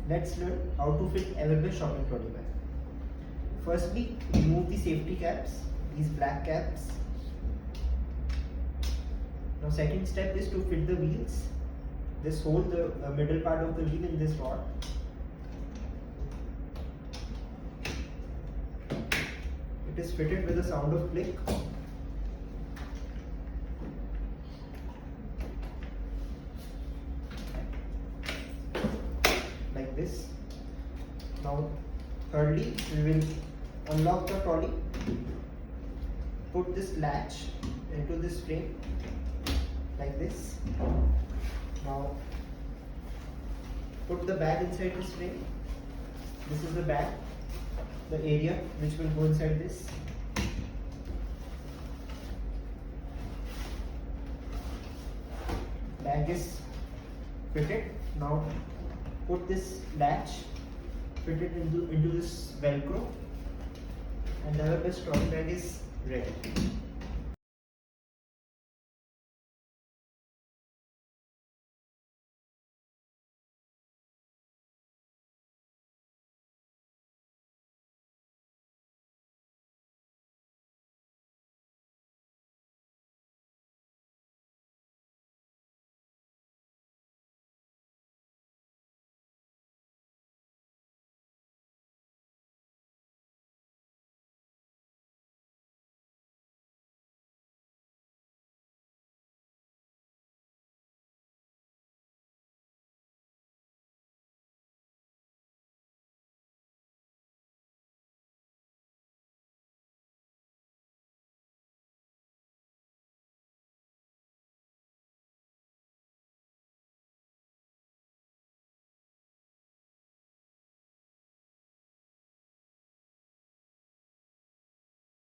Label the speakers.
Speaker 1: Let's learn how to fit EverBest shopping trolley bag. Firstly, remove the safety caps, these black caps. Now second step is to fit the wheels. Just hold the middle part of the wheel in this rod. It is fitted with a sound of click. Like this. Now thirdly, we will unlock the trolley, put this latch into this frame like this. Now put the bag inside this frame. This is the bag, the area which will go inside this. Bag is fitted. Now put this latch, fit it into this velcro, and the EverBest trolley bag is ready.